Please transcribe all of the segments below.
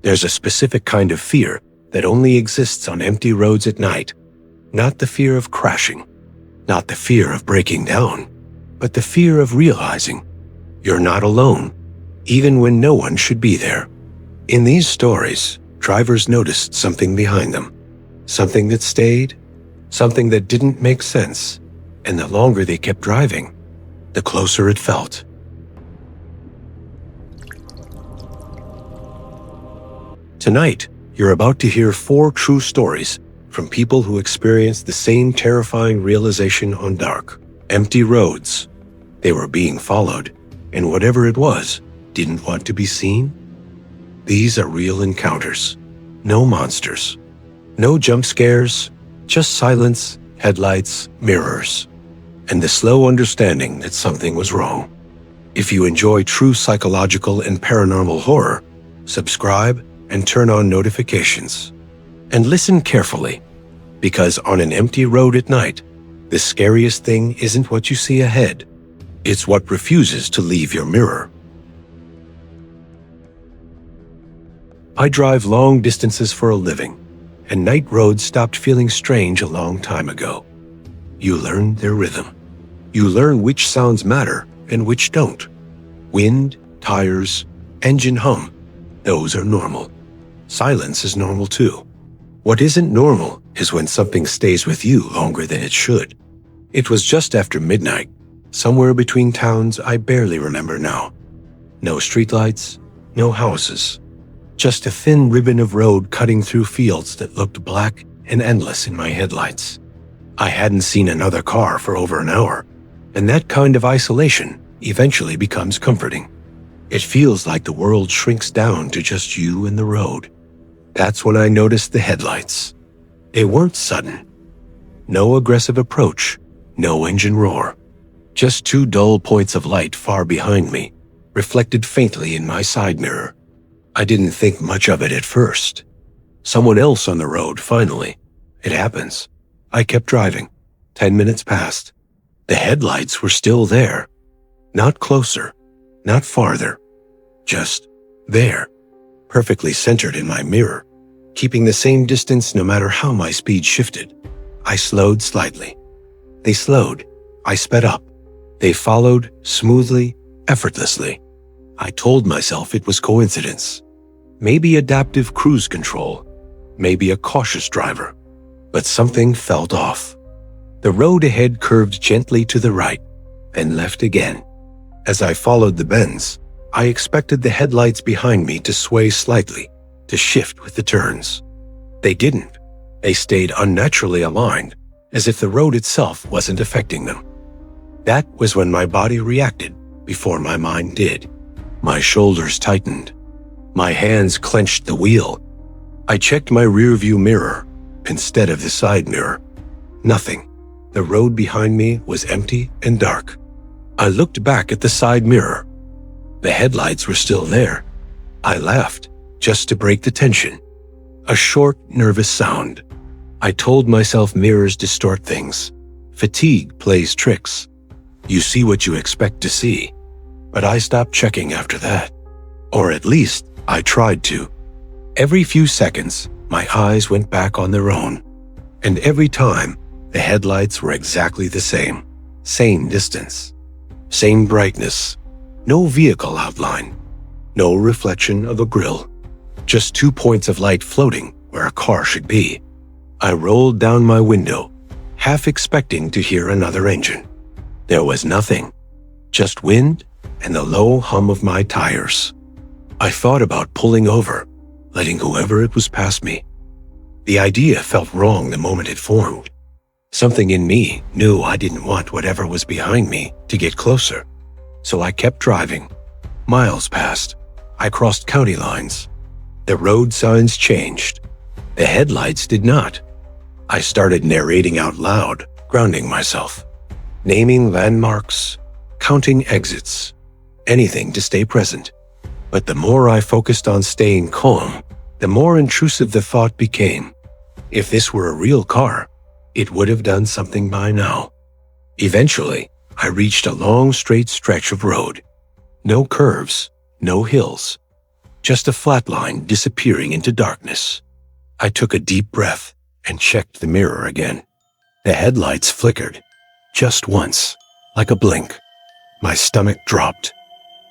There's a specific kind of fear that only exists on empty roads at night. Not the fear of crashing, not the fear of breaking down, but the fear of realizing you're not alone, even when no one should be there. In these stories, drivers noticed something behind them, something that stayed, something that didn't make sense, and the longer they kept driving, the closer it felt. Tonight, you're about to hear 4 true stories from people who experienced the same terrifying realization on dark, empty roads. They were being followed, and whatever it was didn't want to be seen. These are real encounters. No monsters. No jump scares, just silence, headlights, mirrors, and the slow understanding that something was wrong. If you enjoy true psychological and paranormal horror, subscribe and turn on notifications. And listen carefully, because on an empty road at night, the scariest thing isn't what you see ahead. It's what refuses to leave your mirror. I drive long distances for a living, and night roads stopped feeling strange a long time ago. You learn their rhythm. You learn which sounds matter and which don't. Wind, tires, engine hum, those are normal. Silence is normal too. What isn't normal is when something stays with you longer than it should. It was just after midnight, somewhere between towns I barely remember now. No streetlights, no houses. Just a thin ribbon of road cutting through fields that looked black and endless in my headlights. I hadn't seen another car for over an hour, and that kind of isolation eventually becomes comforting. It feels like the world shrinks down to just you and the road. That's when I noticed the headlights. They weren't sudden. No aggressive approach, no engine roar. Just 2 dull points of light far behind me, reflected faintly in my side mirror. I didn't think much of it at first. Someone else on the road, finally. It happens. I kept driving. 10 minutes passed. The headlights were still there. Not closer, not farther. Just there, perfectly centered in my mirror, keeping the same distance no matter how my speed shifted. I slowed slightly. They slowed. I sped up. They followed smoothly, effortlessly. I told myself it was coincidence. Maybe adaptive cruise control. Maybe a cautious driver. But something felt off. The road ahead curved gently to the right, then left again. As I followed the bends, I expected the headlights behind me to sway slightly, to shift with the turns. They didn't. They stayed unnaturally aligned, as if the road itself wasn't affecting them. That was when my body reacted before my mind did. My shoulders tightened. My hands clenched the wheel. I checked my rearview mirror instead of the side mirror. Nothing. The road behind me was empty and dark. I looked back at the side mirror. The headlights were still there. I laughed, just to break the tension. A short, nervous sound. I told myself mirrors distort things. Fatigue plays tricks. You see what you expect to see. But I stopped checking after that. Or at least, I tried to. Every few seconds, my eyes went back on their own. And every time, the headlights were exactly the same. Same distance. Same brightness. No vehicle outline. No reflection of a grille. Just 2 points of light floating where a car should be. I rolled down my window, half expecting to hear another engine. There was nothing. Just wind and the low hum of my tires. I thought about pulling over, letting whoever it was pass me. The idea felt wrong the moment it formed. Something in me knew I didn't want whatever was behind me to get closer. So I kept driving. Miles passed. I crossed county lines. The road signs changed. The headlights did not. I started narrating out loud, grounding myself. Naming landmarks, counting exits. Anything to stay present. But the more I focused on staying calm, the more intrusive the thought became. If this were a real car, it would have done something by now. Eventually, I reached a long straight stretch of road. No curves, no hills. just a flat line disappearing into darkness. I took a deep breath and checked the mirror again. The headlights flickered, just once, like a blink. My stomach dropped.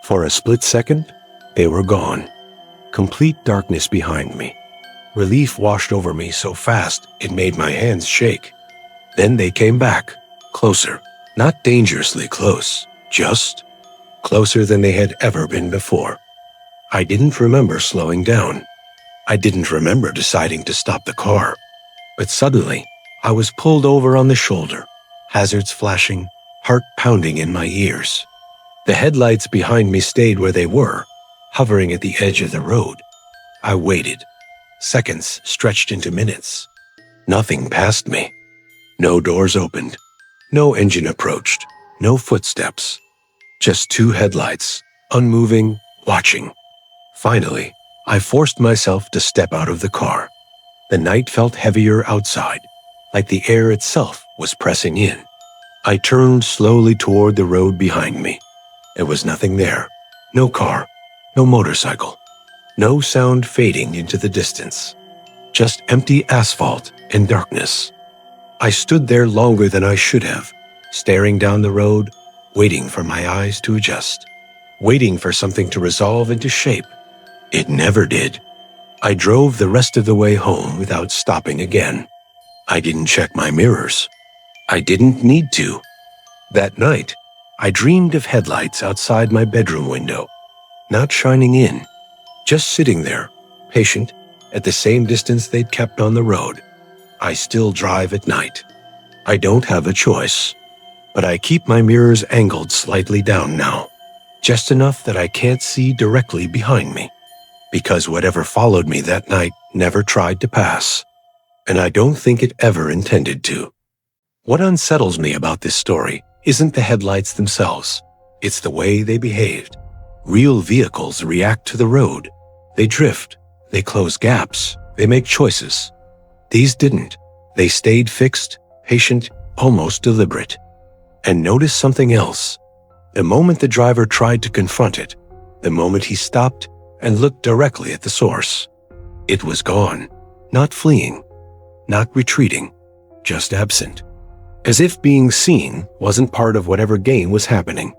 For a split second, they were gone. Complete darkness behind me. Relief washed over me so fast it made my hands shake. Then they came back, closer, not dangerously close, just closer than they had ever been before. I didn't remember slowing down. I didn't remember deciding to stop the car. But suddenly, I was pulled over on the shoulder, hazards flashing, heart pounding in my ears. The headlights behind me stayed where they were, hovering at the edge of the road. I waited. Seconds stretched into minutes. Nothing passed me. No doors opened. No engine approached. No footsteps. Just two headlights, unmoving, watching. Finally, I forced myself to step out of the car. The night felt heavier outside, like the air itself was pressing in. I turned slowly toward the road behind me. There was nothing there. No car, no motorcycle, no sound fading into the distance. Just empty asphalt and darkness. I stood there longer than I should have, staring down the road, waiting for my eyes to adjust, waiting for something to resolve into shape. It never did. I drove the rest of the way home without stopping again. I didn't check my mirrors. I didn't need to. That night, I dreamed of headlights outside my bedroom window, not shining in, just sitting there, patient, at the same distance they'd kept on the road. I still drive at night. I don't have a choice, but I keep my mirrors angled slightly down now, just enough that I can't see directly behind me, because whatever followed me that night never tried to pass, and I don't think it ever intended to. What unsettles me about this story isn't the headlights themselves, it's the way they behaved. Real vehicles react to the road. They drift, they close gaps, they make choices. These didn't. They stayed fixed, patient, almost deliberate. And notice something else. The moment the driver tried to confront it, the moment he stopped and looked directly at the source, it was gone, not fleeing, not retreating, just absent. As if being seen wasn't part of whatever game was happening.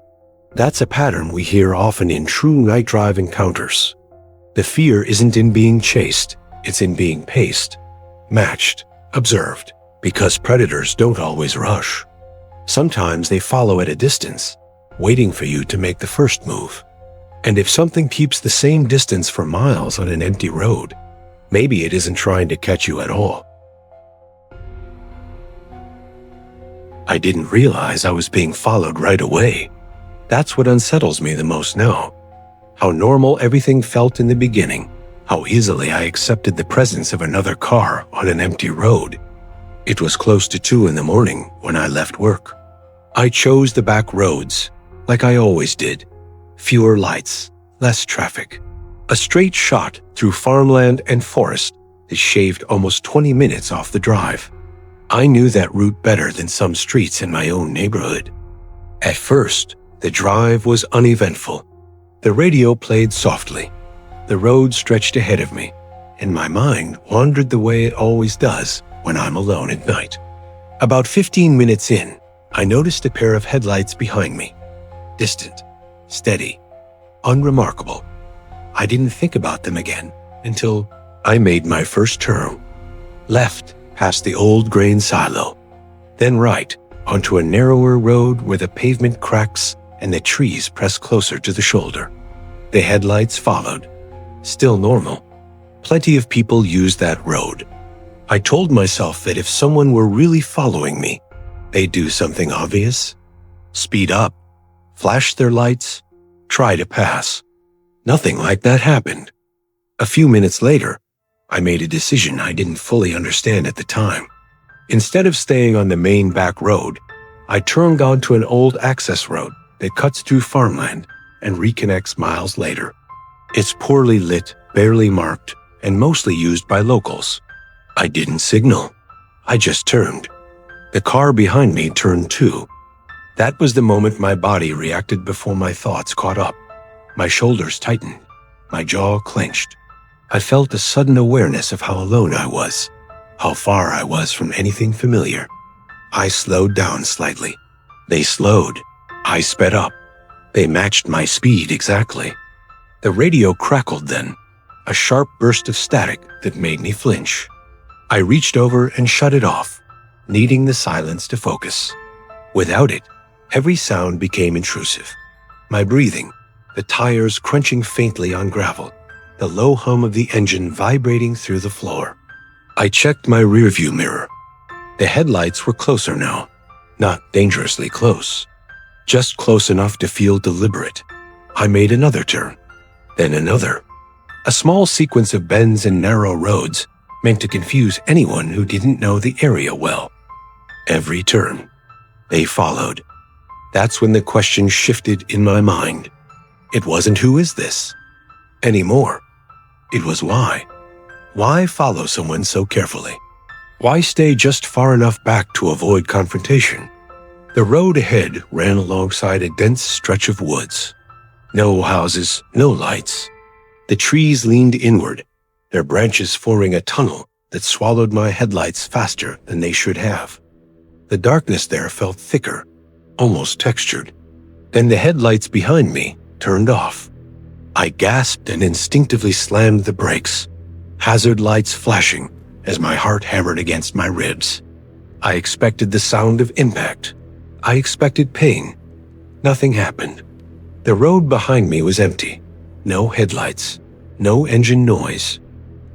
That's a pattern we hear often in true night drive encounters. The fear isn't in being chased, it's in being paced, matched, observed, because predators don't always rush. Sometimes they follow at a distance, waiting for you to make the first move. And if something keeps the same distance for miles on an empty road, maybe it isn't trying to catch you at all. I didn't realize I was being followed right away. That's what unsettles me the most now. How normal everything felt in the beginning. How easily I accepted the presence of another car on an empty road. It was close to 2 a.m. when I left work. I chose the back roads, like I always did. Fewer lights, less traffic. A straight shot through farmland and forest that shaved almost 20 minutes off the drive. I knew that route better than some streets in my own neighborhood. At first, the drive was uneventful. The radio played softly. The road stretched ahead of me, and my mind wandered the way it always does when I'm alone at night. About 15 minutes in, I noticed a pair of headlights behind me. Distant, steady, unremarkable. I didn't think about them again until I made my first turn. Left past the old grain silo, then right onto a narrower road where the pavement cracks and the trees press closer to the shoulder. The headlights followed. Still normal. Plenty of people use that road. I told myself that if someone were really following me, they'd do something obvious. Speed up, flash their lights, try to pass. Nothing like that happened. A few minutes later, I made a decision I didn't fully understand at the time. Instead of staying on the main back road, I turned onto an old access road that cuts through farmland and reconnects miles later. It's poorly lit, barely marked, and mostly used by locals. I didn't signal. I just turned. The car behind me turned too. That was the moment my body reacted before my thoughts caught up. My shoulders tightened. My jaw clenched. I felt a sudden awareness of how alone I was, how far I was from anything familiar. I slowed down slightly. They slowed. I sped up. They matched my speed exactly. The radio crackled then, a sharp burst of static that made me flinch. I reached over and shut it off, needing the silence to focus. Without it, every sound became intrusive. My breathing, the tires crunching faintly on gravel, the low hum of the engine vibrating through the floor. I checked my rearview mirror. The headlights were closer now, not dangerously close, just close enough to feel deliberate. I made another turn, then another. A small sequence of bends and narrow roads meant to confuse anyone who didn't know the area well. Every turn, they followed. That's when the question shifted in my mind. It wasn't "who is this?" anymore. It was why. Why follow someone so carefully? Why stay just far enough back to avoid confrontation? The road ahead ran alongside a dense stretch of woods. No houses, no lights. The trees leaned inward, their branches forming a tunnel that swallowed my headlights faster than they should have. The darkness there felt thicker, almost textured. Then the headlights behind me turned off. I gasped and instinctively slammed the brakes, hazard lights flashing as my heart hammered against my ribs. I expected the sound of impact. I expected pain. Nothing happened. The road behind me was empty. No headlights, no engine noise,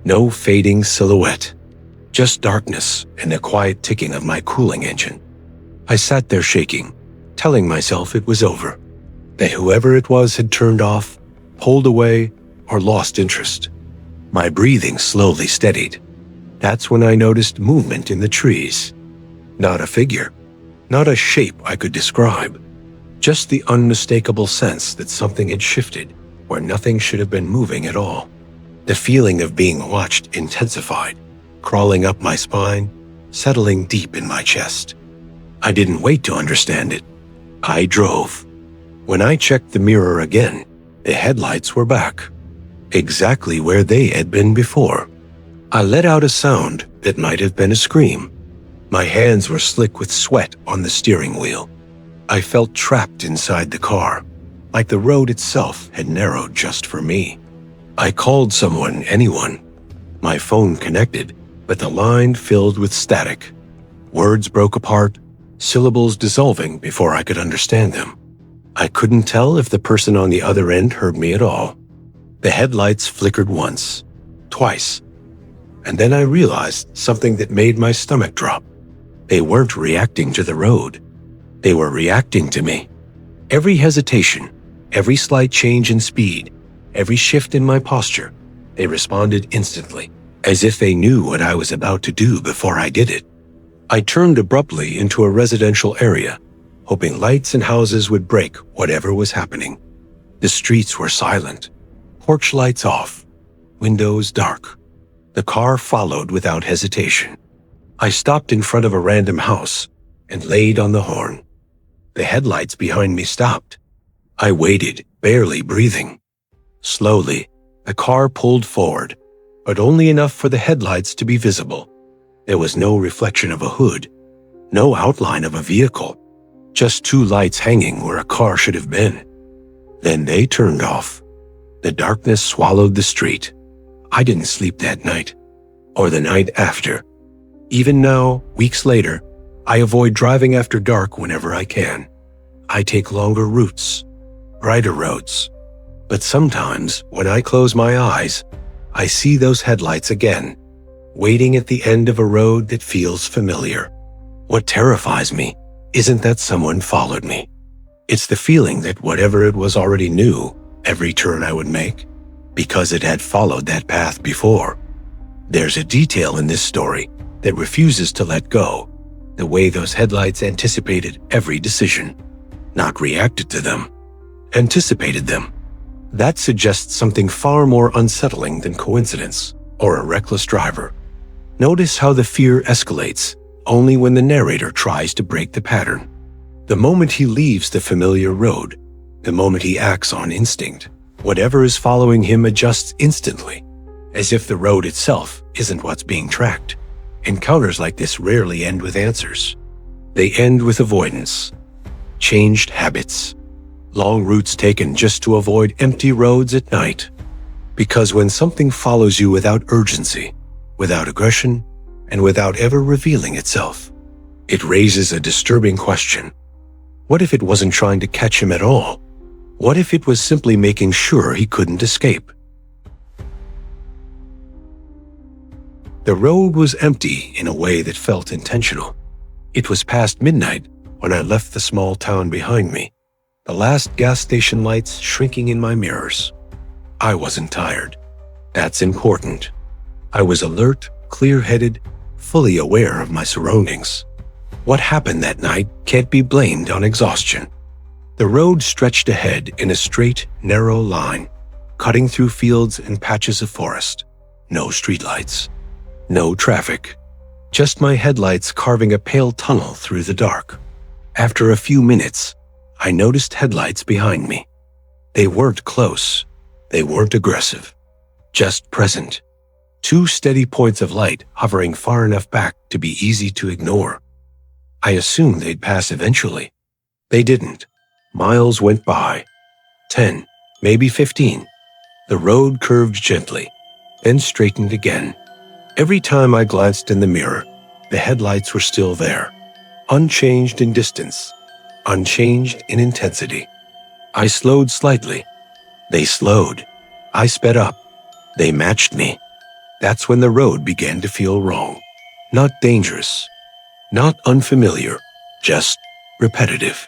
no fading silhouette. Just darkness and the quiet ticking of my cooling engine. I sat there shaking, telling myself it was over, that whoever it was had turned off, pulled away, or lost interest. My breathing slowly steadied. That's when I noticed movement in the trees. Not a figure, not a shape I could describe, just the unmistakable sense that something had shifted where nothing should have been moving at all. The feeling of being watched intensified, crawling up my spine, settling deep in my chest. I didn't wait to understand it. I drove. When I checked the mirror again, the headlights were back, exactly where they had been before. I let out a sound that might have been a scream. My hands were slick with sweat on the steering wheel. I felt trapped inside the car, like the road itself had narrowed just for me. I called someone, anyone. My phone connected, but the line filled with static. Words broke apart, syllables dissolving before I could understand them. I couldn't tell if the person on the other end heard me at all. The headlights flickered once, twice, and then I realized something that made my stomach drop. They weren't reacting to the road. They were reacting to me. Every hesitation, every slight change in speed, every shift in my posture, they responded instantly, as if they knew what I was about to do before I did it. I turned abruptly into a residential area, hoping lights and houses would break whatever was happening. The streets were silent, porch lights off, windows dark. The car followed without hesitation. I stopped in front of a random house and laid on the horn. The headlights behind me stopped. I waited, barely breathing. Slowly, the car pulled forward, but only enough for the headlights to be visible. There was no reflection of a hood, no outline of a vehicle, just two lights hanging where a car should have been. Then they turned off. The darkness swallowed the street. I didn't sleep that night, or the night after. Even now, weeks later, I avoid driving after dark whenever I can. I take longer routes, brighter roads. But sometimes, when I close my eyes, I see those headlights again, waiting at the end of a road that feels familiar. What terrifies me isn't that someone followed me. It's the feeling that whatever it was already knew every turn I would make, because it had followed that path before. There's a detail in this story that refuses to let go, the way those headlights anticipated every decision, not reacted to them, anticipated them. That suggests something far more unsettling than coincidence or a reckless driver. Notice how the fear escalates only when the narrator tries to break the pattern. The moment he leaves the familiar road, the moment he acts on instinct, Whatever is following him adjusts instantly, as if the road itself isn't what's being tracked. Encounters like this rarely end with answers. They end with avoidance, changed habits, long routes taken just to avoid empty roads at night. Because when something follows you without urgency, without aggression, and without ever revealing itself, it raises a disturbing question. What if it wasn't trying to catch him at all? What if it was simply making sure he couldn't escape? The road was empty in a way that felt intentional. It was past midnight when I left the small town behind me, the last gas station lights shrinking in my mirrors. I wasn't tired. That's important. I was alert, clear-headed, fully aware of my surroundings. What happened that night can't be blamed on exhaustion. The road stretched ahead in a straight, narrow line, cutting through fields and patches of forest. No streetlights. No traffic. Just my headlights carving a pale tunnel through the dark. After a few minutes, I noticed headlights behind me. They weren't close. They weren't aggressive. Just present. Two steady points of light hovering far enough back to be easy to ignore. I assumed they'd pass eventually. They didn't. Miles went by. 10, maybe 15. The road curved gently, then straightened again. Every time I glanced in the mirror, the headlights were still there, unchanged in distance, unchanged in intensity. I slowed slightly. They slowed. I sped up. They matched me. That's when the road began to feel wrong. Not dangerous, not unfamiliar, just repetitive.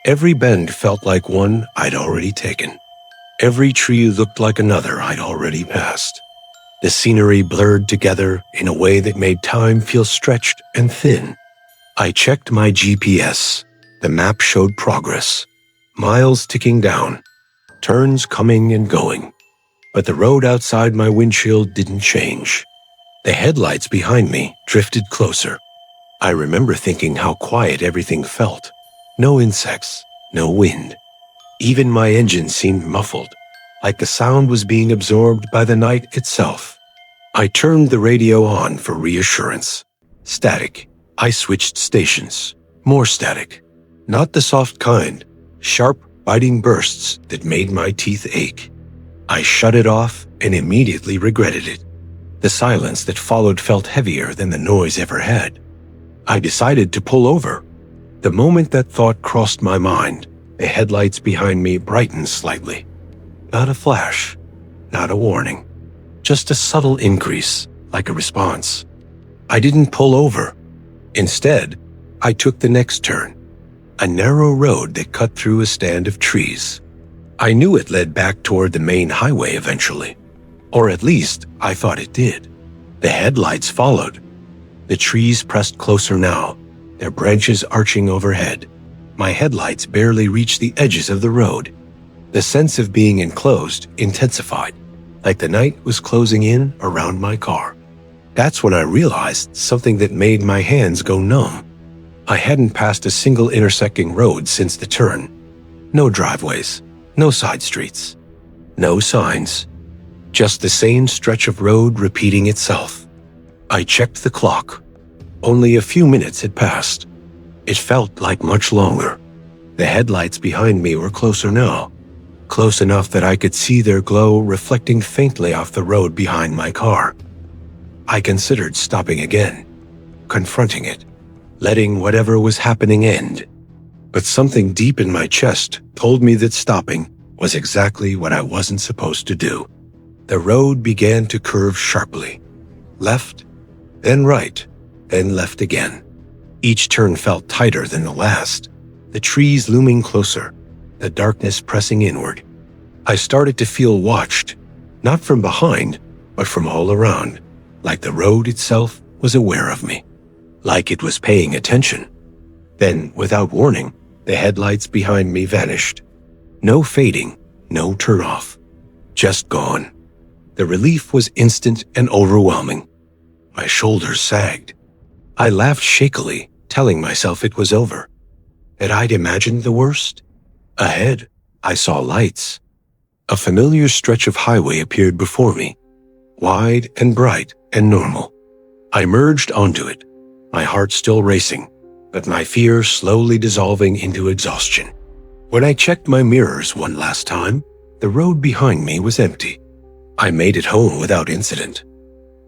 Every bend felt like one I'd already taken. Every tree looked like another I'd already passed. The scenery blurred together in a way that made time feel stretched and thin. I checked my GPS. The map showed progress. Miles ticking down. Turns coming and going. But the road outside my windshield didn't change. The headlights behind me drifted closer. I remember thinking how quiet everything felt. No insects, no wind. Even my engine seemed muffled, like the sound was being absorbed by the night itself. I turned the radio on for reassurance. Static. I switched stations. More static. Not the soft kind. Sharp, biting bursts that made my teeth ache. I shut it off and immediately regretted it. The silence that followed felt heavier than the noise ever had. I decided to pull over. The moment that thought crossed my mind, the headlights behind me brightened slightly. Not a flash, not a warning, just a subtle increase, like a response. I didn't pull over. Instead, I took the next turn, a narrow road that cut through a stand of trees. I knew it led back toward the main highway eventually, or at least I thought it did. The headlights followed. The trees pressed closer now, their branches arching overhead. My headlights barely reached the edges of the road. The sense of being enclosed intensified, like the night was closing in around my car. That's when I realized something that made my hands go numb. I hadn't passed a single intersecting road since the turn. No driveways, no side streets, no signs. Just the same stretch of road repeating itself. I checked the clock. Only a few minutes had passed. It felt like much longer. The headlights behind me were closer now, close enough that I could see their glow reflecting faintly off the road behind my car. I considered stopping again, confronting it, letting whatever was happening end. But something deep in my chest told me that stopping was exactly what I wasn't supposed to do. The road began to curve sharply. Left, then right, then left again. Each turn felt tighter than the last, the trees looming closer, the darkness pressing inward. I started to feel watched, not from behind, but from all around, like the road itself was aware of me, like it was paying attention. Then, without warning, the headlights behind me vanished. No fading, no turn-off, just gone. The relief was instant and overwhelming. My shoulders sagged. I laughed shakily, telling myself it was over, that I'd imagined the worst. Ahead, I saw lights. A familiar stretch of highway appeared before me, wide and bright and normal. I merged onto it, my heart still racing, but my fear slowly dissolving into exhaustion. When I checked my mirrors one last time, the road behind me was empty. I made it home without incident.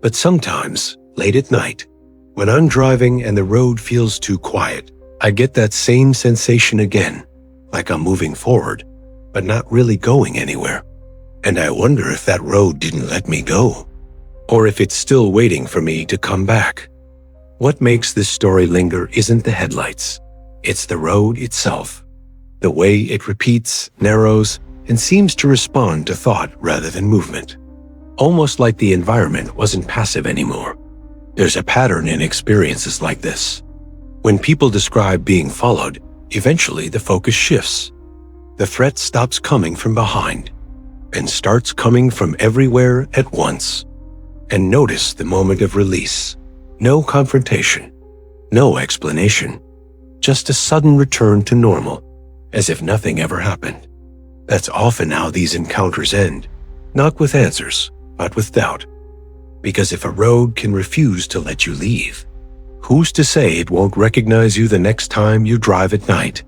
But sometimes, late at night, when I'm driving and the road feels too quiet, I get that same sensation again, like I'm moving forward, but not really going anywhere. And I wonder if that road didn't let me go, or if it's still waiting for me to come back. What makes this story linger isn't the headlights. It's the road itself. The way it repeats, narrows, and seems to respond to thought rather than movement. Almost like the environment wasn't passive anymore. There's a pattern in experiences like this. When people describe being followed, eventually the focus shifts. The threat stops coming from behind and starts coming from everywhere at once. And notice the moment of release. No confrontation, no explanation, just a sudden return to normal, as if nothing ever happened. That's often how these encounters end, not with answers, but with doubt. Because if a road can refuse to let you leave, who's to say it won't recognize you the next time you drive at night?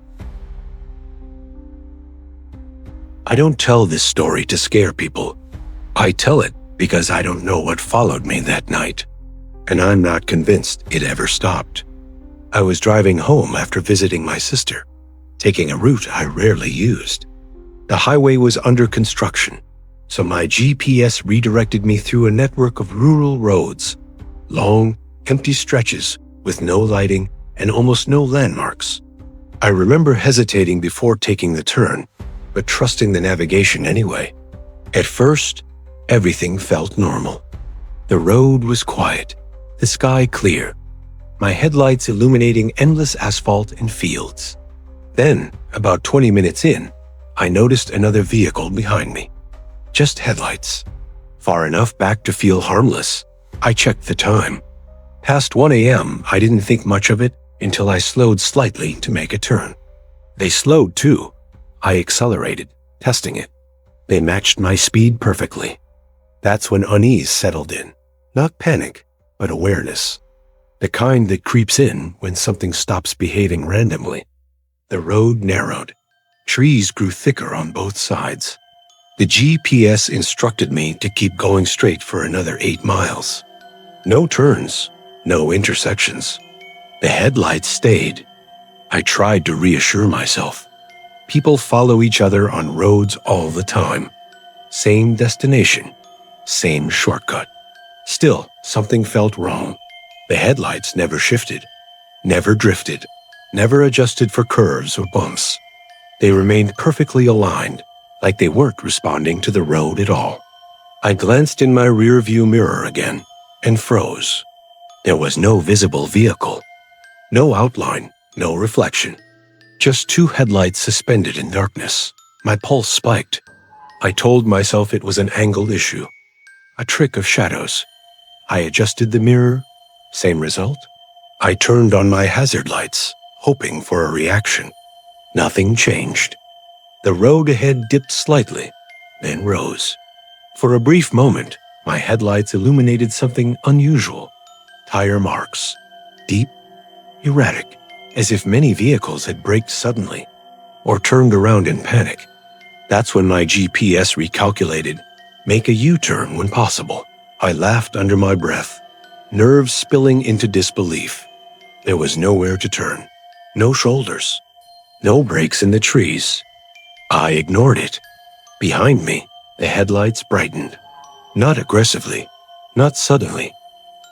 I don't tell this story to scare people. I tell it because I don't know what followed me that night, and I'm not convinced it ever stopped. I was driving home after visiting my sister, taking a route I rarely used. The highway was under construction, so my GPS redirected me through a network of rural roads, long, empty stretches with no lighting and almost no landmarks. I remember hesitating before taking the turn, but trusting the navigation anyway. At first, everything felt normal. The road was quiet, the sky clear, my headlights illuminating endless asphalt and fields. Then, about 20 minutes in, I noticed another vehicle behind me. Just headlights. Far enough back to feel harmless. I checked the time. Past 1 a.m., I didn't think much of it until I slowed slightly to make a turn. They slowed too. I accelerated, testing it. They matched my speed perfectly. That's when unease settled in. Not panic, but awareness. The kind that creeps in when something stops behaving randomly. The road narrowed. Trees grew thicker on both sides. The GPS instructed me to keep going straight for another 8 miles. No turns, no intersections. The headlights stayed. I tried to reassure myself. People follow each other on roads all the time. Same destination, same shortcut. Still, something felt wrong. The headlights never shifted, never drifted, never adjusted for curves or bumps. They remained perfectly aligned, like they weren't responding to the road at all. I glanced in my rearview mirror again and froze. There was no visible vehicle, no outline, no reflection. Just 2 headlights suspended in darkness. My pulse spiked. I told myself it was an angle issue, a trick of shadows. I adjusted the mirror. Same result. I turned on my hazard lights, hoping for a reaction. Nothing changed. The road ahead dipped slightly, then rose. For a brief moment, my headlights illuminated something unusual. Tire marks. Deep, erratic, as if many vehicles had braked suddenly or turned around in panic. That's when my GPS recalculated. Make a U-turn when possible. I laughed under my breath, nerves spilling into disbelief. There was nowhere to turn, no shoulders, no breaks in the trees. I ignored it. Behind me, the headlights brightened. Not aggressively, not suddenly,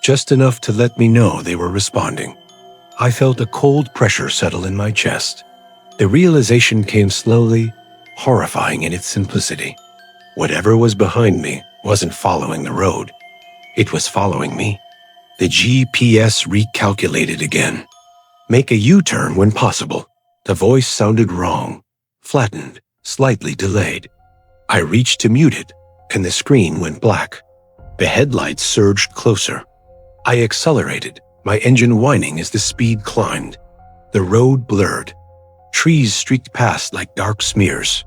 just enough to let me know they were responding. I felt a cold pressure settle in my chest. The realization came slowly, horrifying in its simplicity. Whatever was behind me wasn't following the road. It was following me. The GPS recalculated again. Make a U-turn when possible. The voice sounded wrong, flattened, slightly delayed. I reached to mute it, and the screen went black. The headlights surged closer. I accelerated, my engine whining as the speed climbed. The road blurred. Trees streaked past like dark smears.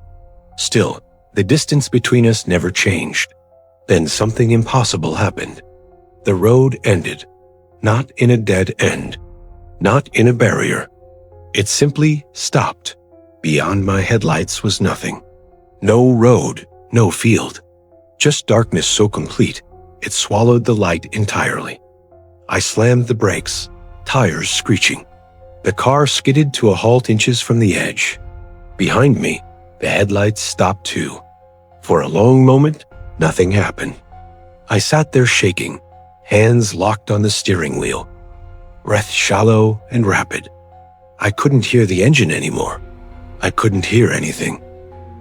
Still, The distance between us never changed. Then something impossible happened. The road ended, not in a dead end, not in a barrier. It simply stopped. Beyond my headlights was nothing. No road, no field. Just darkness so complete, it swallowed the light entirely. I slammed the brakes, tires screeching. The car skidded to a halt inches from the edge. Behind me, the headlights stopped too. For a long moment, nothing happened. I sat there shaking, hands locked on the steering wheel. Breath shallow and rapid. I couldn't hear the engine anymore. I couldn't hear anything.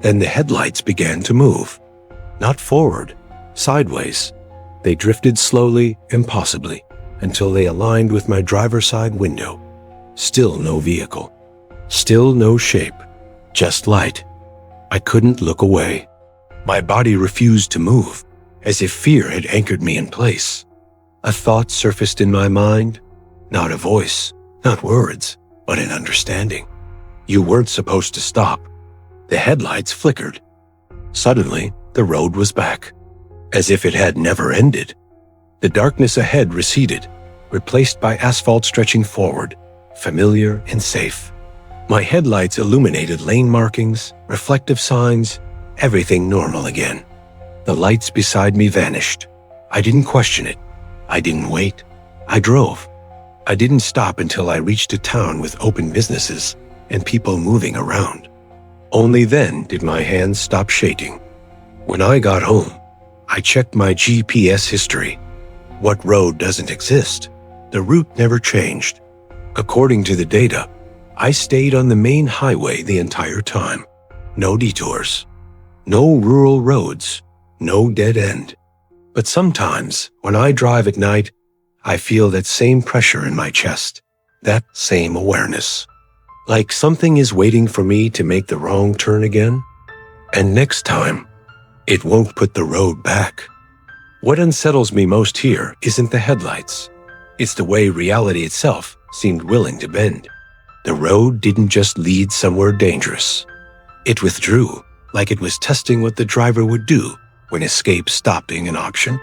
Then the headlights began to move. Not forward, sideways. They drifted slowly, impossibly, until they aligned with my driver's side window. Still no vehicle. Still no shape. Just light. I couldn't look away. My body refused to move, as if fear had anchored me in place. A thought surfaced in my mind. Not a voice, not words, but an understanding. You weren't supposed to stop. The headlights flickered. Suddenly, the road was back, as if it had never ended. The darkness ahead receded, replaced by asphalt stretching forward, familiar and safe. My headlights illuminated lane markings, reflective signs, everything normal again. The lights beside me vanished. I didn't question it. I didn't wait. I drove. I didn't stop until I reached a town with open businesses and people moving around. Only then did my hands stop shaking. When I got home, I checked my GPS history. What road doesn't exist? The route never changed. According to the data, I stayed on the main highway the entire time. No detours. No rural roads. No dead end. But sometimes, when I drive at night, I feel that same pressure in my chest, that same awareness. Like something is waiting for me to make the wrong turn again. And next time, it won't put the road back. What unsettles me most here isn't the headlights. It's the way reality itself seemed willing to bend. The road didn't just lead somewhere dangerous. It withdrew, like it was testing what the driver would do when escape stopped being an option.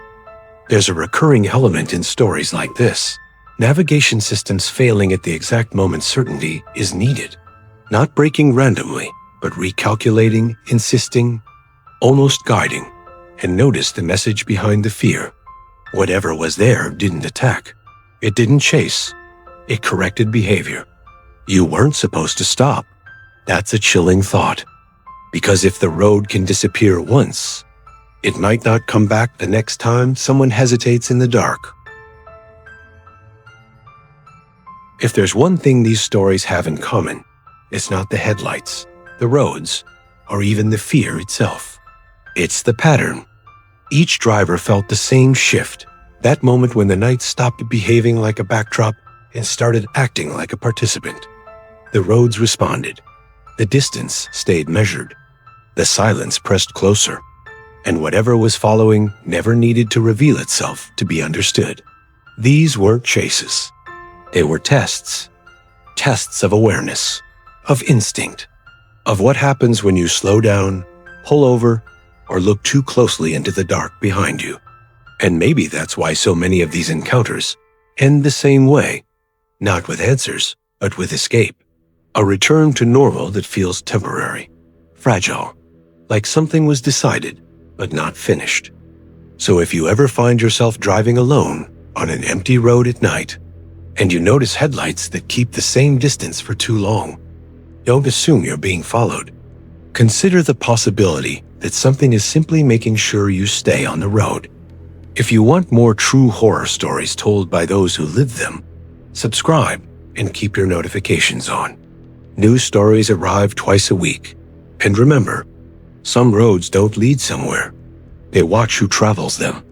There's a recurring element in stories like this. Navigation systems failing at the exact moment certainty is needed. Not braking randomly, but recalculating, insisting, almost guiding. And notice the message behind the fear. Whatever was there didn't attack. It didn't chase. It corrected behavior. You weren't supposed to stop. That's a chilling thought. Because if the road can disappear once, it might not come back the next time someone hesitates in the dark. If there's one thing these stories have in common, it's not the headlights, the roads, or even the fear itself. It's the pattern. Each driver felt the same shift, that moment when the night stopped behaving like a backdrop and started acting like a participant. The roads responded. The distance stayed measured. The silence pressed closer. And whatever was following never needed to reveal itself to be understood. These weren't chases. They were tests. Tests of awareness, of instinct, of what happens when you slow down, pull over, or look too closely into the dark behind you. And maybe that's why so many of these encounters end the same way, not with answers, but with escape. A return to normal that feels temporary, fragile, like something was decided, but not finished. So if you ever find yourself driving alone on an empty road at night, and you notice headlights that keep the same distance for too long, don't assume you're being followed. Consider the possibility that something is simply making sure you stay on the road. If you want more true horror stories told by those who live them, subscribe and keep your notifications on. New stories arrive twice a week. And remember, some roads don't lead somewhere. They watch who travels them.